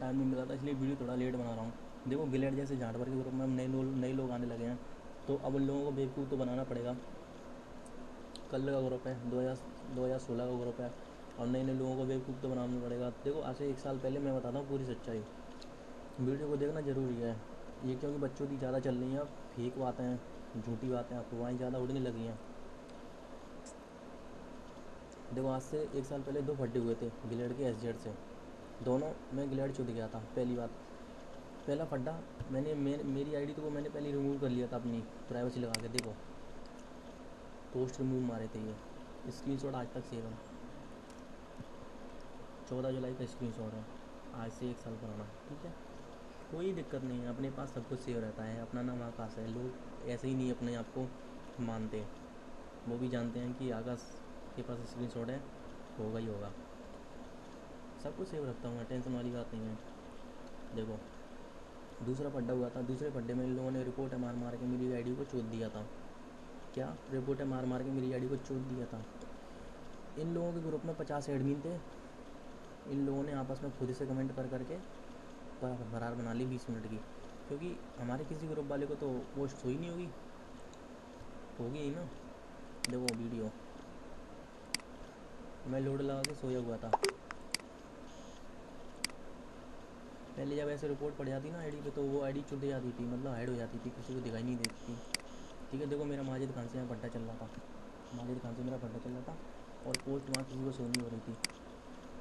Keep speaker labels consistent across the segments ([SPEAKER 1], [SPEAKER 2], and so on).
[SPEAKER 1] Time नहीं मिला था, इसलिए वीडियो थोड़ा लेट बना रहा हूँ। देखो गिलेड जैसे जानवर के ग्रुप में नए लोग आने लगे हैं, तो अब उन लोगों को बेवकूफ़ तो बनाना पड़ेगा। कल का ग्रुप है, 2016 का ग्रुप है, और नए नए लोगों को बेवकूफ़ तो बनाना पड़ेगा। देखो आज से 1 साल पहले मैं बताता हूँ पूरी सच्चाई, वीडियो को देखना ज़रूरी है। ये क्योंकि बच्चों की ज़्यादा चल रही हैं, अब फेक बातें हैं, झूठी बातें, अफवाहें ज़्यादा उड़ने लगी हैं। देखो आज से 1 साल पहले 2 फड्डे हुए थे गिलेड के एसजेड से, दोनों में गिलेड चुद गया था। पहली बात, पहला फड्डा, मेरी आईडी तो वो मैंने पहले रिमूव कर लिया था अपनी प्राइवेसी लगा के। देखो पोस्ट रिमूव मारे थे ये, स्क्रीनशॉट आज तक सेव है, 14 जुलाई का स्क्रीनशॉट है, आज से 1 साल पुराना। ठीक है, कोई दिक्कत नहीं है, अपने पास सब कुछ सेव रहता है। अपना नाम आकाश है, लोग ऐसे ही नहीं अपने आप को मानते, वो भी जानते हैं कि आकाश के पास स्क्रीनशॉट है, होगा ही होगा। सब कुछ सेव रखता हूँ मैं, टेंशन वाली बात नहीं है। देखो दूसरा पड्डा हुआ था, दूसरे पड्डे में इन लोगों ने रिपोर्ट मार मार के मेरी आईडी को चोद दिया था। क्या रिपोर्ट मार मार के मेरी आईडी को चोद दिया था। इन लोगों के ग्रुप में 50 एडमिन थे, इन लोगों ने आपस में खुद से कमेंट कर करके फरार बना ली 20 मिनट की, क्योंकि हमारे किसी ग्रुप वाले को तो पोस्ट हुई नहीं होगी, होगी ही ना। देखो वीडियो मैं लोड लगा के सोया हुआ था, पहले जब ऐसे रिपोर्ट पड़ जाती ना आईडी पे, तो वो आईडी चुद जाती थी, मतलब हाइड हो जाती थी, किसी को दिखाई नहीं देती थी। ठीक है, देखो मेरा माजिद खान से यहाँ पड्डा चल रहा था, माजिद खान से मेरा पड्डा चल रहा था, और पोस्ट वहाँ किसी को शो नहीं हो रही थी,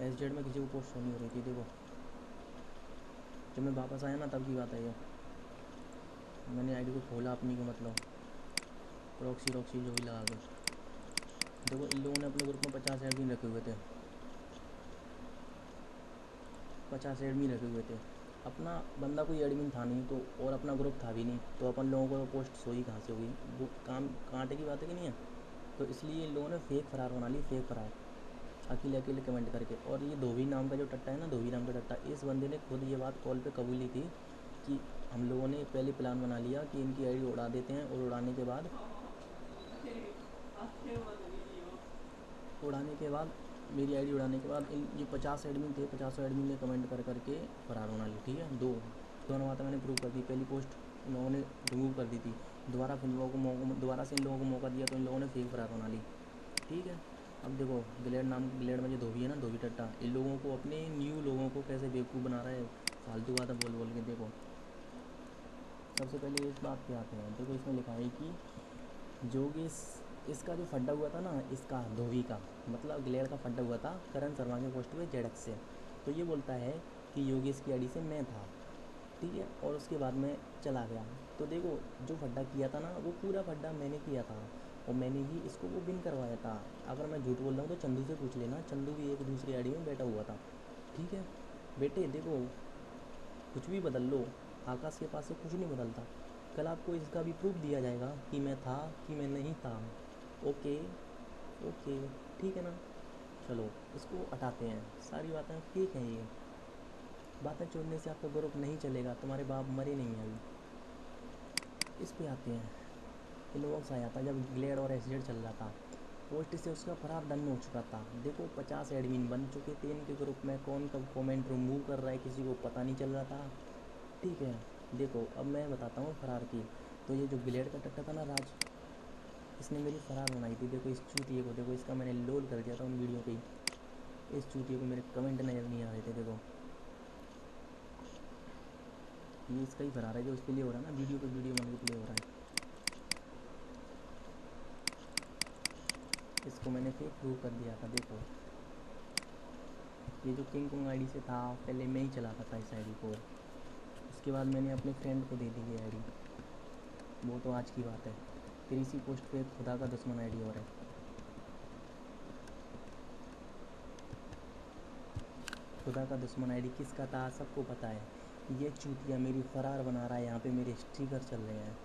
[SPEAKER 1] एसजेड में किसी को पोस्ट शो नहीं हो रही थी। देखो जब मैं वापस आया ना, तब की बात है ये, मैंने आईडी को खोला अपनी को, मतलब प्रॉक्सी रॉक्सी जो भी लगा के। देखो इन लोगों ने अपने ग्रुप में 50 एडमिन रखे हुए थे, 50 एडमिन रखे हुए थे। अपना बंदा कोई एडमिन था नहीं, तो और अपना ग्रुप था भी नहीं, तो अपन लोगों को पोस्ट सोई कहाँ से हुई, वो काम कांटे की बात है कि नहीं है। तो इसलिए इन लोगों ने फेक फरार बना ली, फेक फरार, अकेले अकेले कमेंट करके। और ये धोबी नाम का जो टट्टा है ना, धोबी नाम का टट्टा, इस बंदे ने खुद ये बात कॉल पे कबूली थी कि हम लोगों ने पहले प्लान बना लिया कि इनकी आईडी उड़ा देते हैं, और उड़ाने के बाद मेरी आईडी उड़ाने के बाद ये 50 एडमिन थे, 50 एडमिन ने कमेंट कर करके फरार होना ली। ठीक है, दोनों बातें मैंने प्रूव कर दी। पहली पोस्ट इन लोगों ने रिमूव कर दी थी, दोबारा फिर दोबारा से इन लोगों को मौका दिया, तो इन लोगों ने फेक फरार होना ली। ठीक है, अब देखो गिलेड में जो धोबी है ना, धोबी टट्टा, इन लोगों को, अपने न्यू लोगों को कैसे बेवकूफ़ बना रहा है फालतू बातें बोल बोल के। देखो सबसे पहले इस बात पे आते हैं। देखो इसमें लिखा है कि जोगेश, इसका जो फड्डा हुआ था ना, इसका धोबी का, मतलब ग्लेयर का फड्डा हुआ था करण शर्मा के पोस्ट पे जेडक्स से। तो ये बोलता है कि योगेश की आईडी से मैं था, ठीक है, और उसके बाद में चला गया। तो देखो जो फड्डा किया था ना, वो पूरा फड्डा मैंने किया था, और मैंने ही इसको वो बिन करवाया था। अगर मैं झूठ बोल रहा हूँ तो चंदू से पूछ लेना, चंदू भी एक दूसरी आईडी में बैठा हुआ था। ठीक है बेटे, देखो कुछ भी बदल लो, आकाश के पास से कुछ नहीं बदलता। कल आपको इसका भी प्रूफ दिया जाएगा कि मैं था कि मैं नहीं था। ओके ओके, ठीक है ना। चलो इसको हटाते हैं, सारी बातें फेक हैं ये। बातें छोड़ने से आपका ग्रुप नहीं चलेगा, तुम्हारे बाप मरे नहीं हैं अभी। इस पे आते हैं, इन लोगों से आया था जब ग्लेड और एसजेड चल रहा था, पोस्ट से उसका फरार डन हो चुका था। देखो 50 एडमिन बन चुके थे इनके ग्रुप में, कौन कब कमेंट रिमूव कर रहा है किसी को पता नहीं चल रहा था। ठीक है, देखो अब मैं बताता हूँ फरार की। तो ये जो ग्लेड का टट्टा था ना राज, इसने मेरी फरार बनाई थी। देखो इस चूतिए को, देखो इसका मैंने लोल कर दिया था उन वीडियो पे ही, इस चूतिए को मेरे कमेंट नज़र नहीं आ रहे थे। देखो ये इसका ही फरार है जो इस पे प्ले हो रहा है ना, वीडियो पे वीडियो बन के प्ले हो रहा है। इसको मैंने फेक प्रूव कर दिया था। देखो ये जो किंग कोंग आईडी से था, पहले मैं ही चलाता था इस आईडी को, उसके बाद मैंने अपने फ्रेंड को दे दी ये आईडी, वो तो आज की बात है। फिर इसी पोस्ट पे खुदा का दुश्मन आईडी और है। खुदा का दुश्मन आईडी किसका था सबको पता है। ये चूतिया मेरी फरार बना रहा है, यहाँ पे मेरे स्टिकर चल रहे हैं।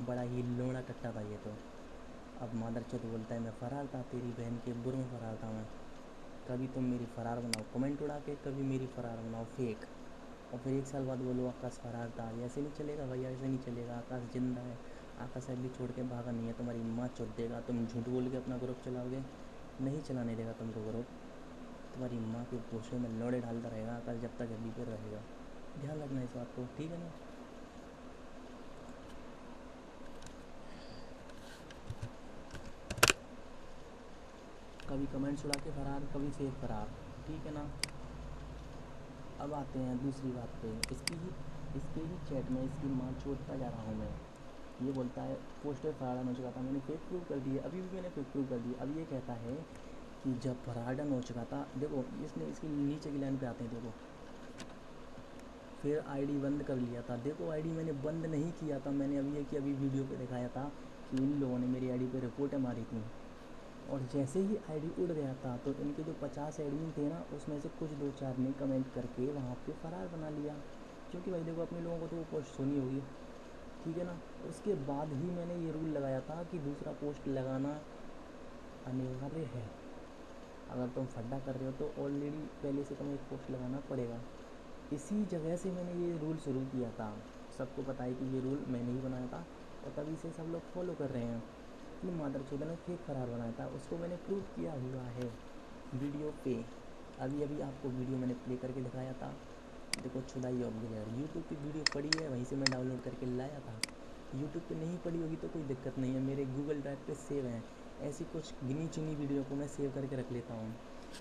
[SPEAKER 1] बड़ा ही लोड़ा टट्टा था ये तो। अब मादरचोद बोलता है मैं फ़रार था, तेरी बहन के बुर में फ़रार था मैं। कभी तुम मेरी फ़रार बनाओ कमेंट उड़ा के, कभी मेरी फ़रार बनाओ फेक, और फिर 1 साल बाद बोलो आकाश फ़रार था। ऐसे नहीं चलेगा भैया, ऐसे नहीं चलेगा। आकाश जिंदा है, आकाश अभी छोड़ के भागा नहीं है। तुम्हारी माँ चोद देगा, तुम झूठ बोल के अपना ग्रुप चलाओगे, नहीं चलाने देगा तुमको ग्रुप। तुम्हारी माँ के पोछे में लौड़े डालता रहेगा आकाश जब तक अभी पर रहेगा। ध्यान रखना इस बात को, ठीक है ना। कभी कमेंट्स उड़ा के फरार, कभी फेक फरार, ठीक है ना। अब आते हैं दूसरी बात पे। इसके ही चैट में इसकी माँ चोटता जा रहा हूँ मैं। ये बोलता है पोस्ट पे फरार हो चुका था, मैंने फेक प्रूव कर दिया, अभी भी मैंने फेक प्रूव कर दिया। अब ये कहता है कि जब फरार हो चुका था, देखो इसने इसकी नीचे की लाइन पे आते हैं, देखो फिर आईडी बंद कर लिया था। देखो आईडी मैंने बंद नहीं किया था, मैंने अभी कि अभी वीडियो पे दिखाया था कि इन लोगों ने मेरी आईडी पे रिपोर्टें मारी थी। और जैसे ही आईडी उड़ गया था तो इनके जो 50 एडमिन थे ना, उसमें से कुछ 2-4 ने कमेंट करके वहाँ पे फरार बना लिया। क्योंकि भाई देखो अपने लोगों को तो वो पोस्ट सुनी होगी, ठीक है ना। उसके बाद ही मैंने ये रूल लगाया था कि दूसरा पोस्ट लगाना अनिवार्य है। अगर तुम फड्डा कर रहे हो तो ऑलरेडी पहले से तुम्हें एक पोस्ट लगाना पड़ेगा। इसी जगह से मैंने ये रूल शुरू किया था। सबको पता है कि ये रूल मैंने ही बनाया था और तभी से सब लोग फॉलो कर रहे हैं। अपनी मादरचोद ने फेक फरार बनाया था, उसको मैंने प्रूव किया हुआ है वीडियो पे। अभी अभी आपको वीडियो मैंने प्ले करके दिखाया था, देखो छुदाई ऑफ गिलर। यूट्यूब पे वीडियो पड़ी है, वहीं से मैं डाउनलोड करके लाया था। यूट्यूब पे नहीं पड़ी होगी तो कोई दिक्कत नहीं है, मेरे गूगल ड्राइव पे सेव हैं। ऐसी कुछ गिनी चुनी वीडियो को मैं सेव करके रख लेता हूँ,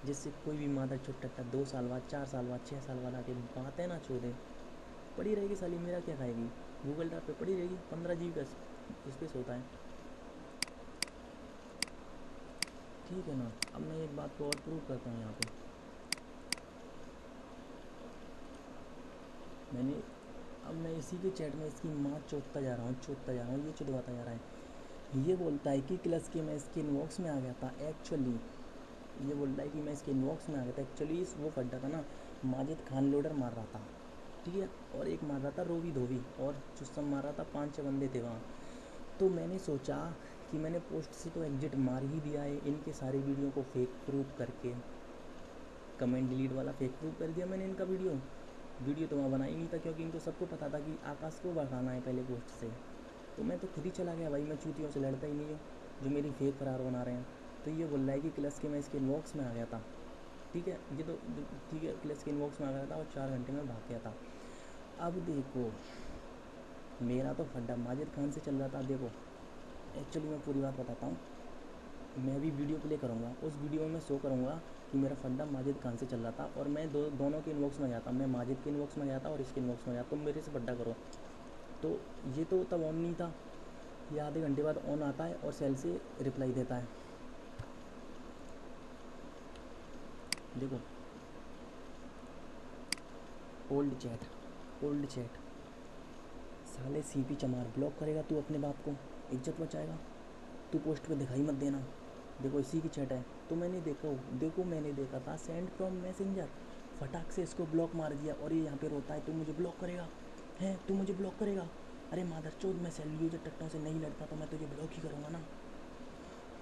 [SPEAKER 1] जिससे कोई भी मादर चुट्टा 2 साल बाद, 4 साल बाद, 6 साल बाद आके बातें ना छोड़े। पड़ी रहेगी साली, मेरा क्या खाएगी, गूगल ड्राइव पे पड़ी रहेगी। 15 GB का स्पेस होता है, ठीक है ना। अब मैं एक बात को और प्रूव करता हूँ यहाँ पे। अब मैं इसी के चैट में इसकी माँ चोटता जा रहा हूँ, ये चुदवाता जा रहा है। ये बोलता है कि क्लस के मैं इसके इनबॉक्स में आ गया था। एक्चुअली ये बोल रहा है कि मैं इसके इनबॉक्स में आ गया था। एक्चुअली वो फड्डा था ना, माजिद खान लोडर मार रहा था, ठीक है, और एक मार रहा था रोवी धोवी, और चुस्सम मार रहा था। 5-6 बंदे थे वहाँ। तो मैंने सोचा कि मैंने पोस्ट से तो एग्जिट मार ही दिया है, इनके सारे वीडियो को फेक प्रूव करके, कमेंट डिलीट वाला फेक प्रूव कर दिया मैंने इनका वीडियो तो वहाँ बना ही नहीं था, क्योंकि इनको सबको पता था कि आकाश को भड़काना है पहले पोस्ट से। तो मैं तो खुद ही चला गया भाई, मैं चूतियों से लड़ता ही नहीं हूँ जो मेरी फेक फरार बना रहे हैं। तो ये बोल रहा है कि क्लस के मैं इसके इनबॉक्स में आ गया था, ठीक है, ये तो ठीक है, क्लस के इनबॉक्स में आ गया था और 4 घंटे में भाग गया था। अब देखो मेरा तो फड्डा माजिद खान से चल रहा था। देखो एक्चुअली मैं पूरी बात बताता हूँ, मैं अभी वीडियो प्ले करूँगा, उस वीडियो में मैं शो करूँगा कि मेरा फड्डा माजिद खान से चल रहा था, और मैं दोनों के इनबॉक्स में गया था। मैं माजिद के इनबॉक्स में गया था और इसके इनबॉक्स में गया, तुम मेरे से फड्डा करो। तो ये तो तब ऑन नहीं था, ये आधे घंटे बाद ऑन आता है और सेल से रिप्लाई देता है। देखो ओल्ड चैट साले सीपी चमार ब्लॉक करेगा तू अपने बाप को, इज्जत बचाएगा तू, पोस्ट पे दिखाई मत देना। देखो इसी की चैट है। तो मैंने देखा था सेंड फ्रॉम मैसेंजर, फटाक से इसको ब्लॉक मार दिया, और ये यहाँ पे रोता है तू मुझे ब्लॉक करेगा, हैं तू मुझे ब्लॉक करेगा। अरे मादरचोद, मैं सेल यूजर टट्टों से नहीं लड़ता तो मैं तुझे ब्लॉक ही करूँगा ना।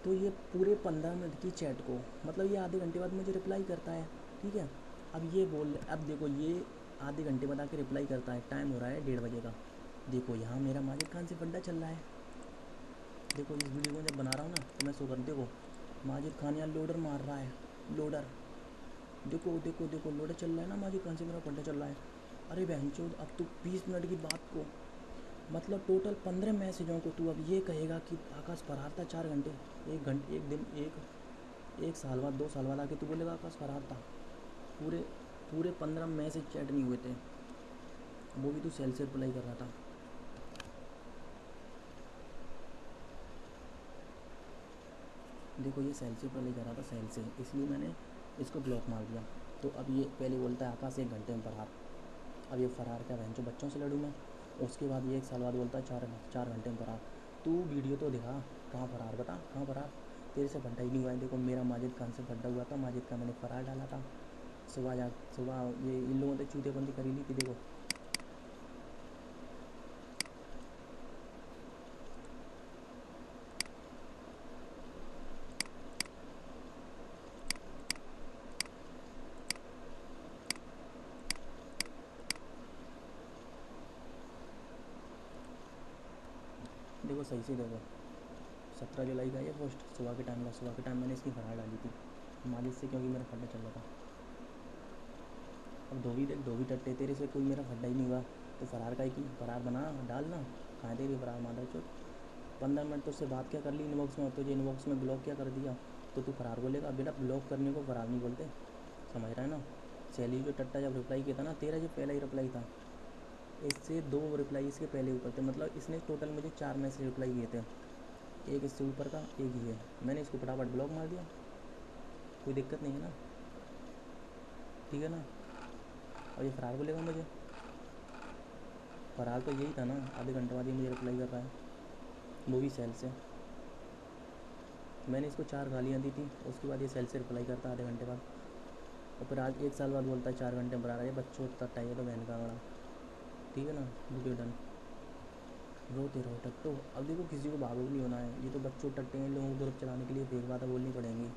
[SPEAKER 1] तो ये पूरे 15 मिनट की चैट को, मतलब ये आधे घंटे बाद मुझे रिप्लाई करता है, ठीक है। अब देखो ये आधे घंटे बाद आके रिप्लाई करता है, टाइम हो रहा है 1:30 बजे का। देखो यहाँ मेरा माजिद खान से फड्डा चल रहा है। देखो इस वीडियो को जब बना रहा हूँ ना तो मैं शो कर, देखो माजिद खान यहाँ लोडर मार रहा है, लोडर। देखो लोडर चल रहा है ना, माजिद खान से मेरा फड्डा चल रहा है। अरे बहनचोद, अब तू 20 मिनट की बात को, मतलब टोटल 15 मैसेजों को तू अब ये कहेगा कि आकाश फरार था 4 घंटे, एक दिन, एक साल बाद, 2 साल बाद आके तू बोलेगा आकाश फरार था। पूरे पूरे 15 मैसेज चैट नहीं हुए थे, वो भी तू सेल से रिप्लाई कर रहा था। देखो ये सेल से रिप्लाई कर रहा था, सेल से, इसलिए मैंने इसको ब्लॉक मार दिया। तो अब ये पहले बोलता है आकाश 1 घंटे में फरार। अब ये फरार क्या बहन जो बच्चों से लड़ूँ मैं। उसके बाद ये 1 साल बाद बोलता है 4 घंटे में फरार। तू वीडियो तो दिखा, कहाँ फरार, बता कहाँ फरार। तेरे से फड्डा ही नहीं हुआ है। देखो मेरा माजिद खान से फड्डा हुआ था, माजिद का मैंने फरार डाला था। सुबह ये इन लोगों ने चूतेबंदी करी ली थी। देखो देखो सही से देखो, 17 जुलाई का ये पोस्ट सुबह के टाइम मैंने इसकी फरार डाली थी माजिद से, क्योंकि मेरा फड्डा चल रहा था। अब धोबी देख, धोबी टट्टे, तेरे से कोई मेरा फड्डा ही नहीं हुआ, तो फरार का ही की फरार बना डालना, कहाँ तेरी फरार मादर चो। 15 मिनट तो उससे बात क्या कर ली इनबॉक्स में, तुझे इनबॉक्स में ब्लॉक क्या कर दिया, तो तू फरार बोलेगा। बेटा ब्लॉक करने को फरार नहीं बोलते, समझ रहा है ना। सैली जो टट्टा जब रिप्लाई किया था ना, तेरा जो पहला ही रिप्लाई था, इससे 2 रिप्लाई इसके पहले ऊपर थे, मतलब इसने टोटल मुझे 4 मैसेज रिप्लाई किए थे, एक इससे ऊपर का, एक ये। मैंने इसको फटाफट ब्लॉक मार दिया, कोई दिक्कत नहीं है ना, ठीक है ना। और ये फरार बोलेगा मुझे, फरार तो यही था ना, आधे घंटे बाद ये मुझे रिप्लाई कर रहा है, वो भी सेल से। मैंने इसको 4 गालियाँ दी थी, उसके बाद ये सेल से रिप्लाई करता आधे घंटे बाद, और फिर आज 1 साल बाद बोलता है 4 घंटे में फरार है। बच्चों तक है तो बहन का बड़ा, ठीक है ना। वीडियो डन, रोते रहो टट्टो। अब देखो किसी को भावुक नहीं होना है, ये तो बच्चों टट्टे हैं, लोगों को ग्रुप चलाने के लिए फेक बातें बोलनी पड़ेंगी।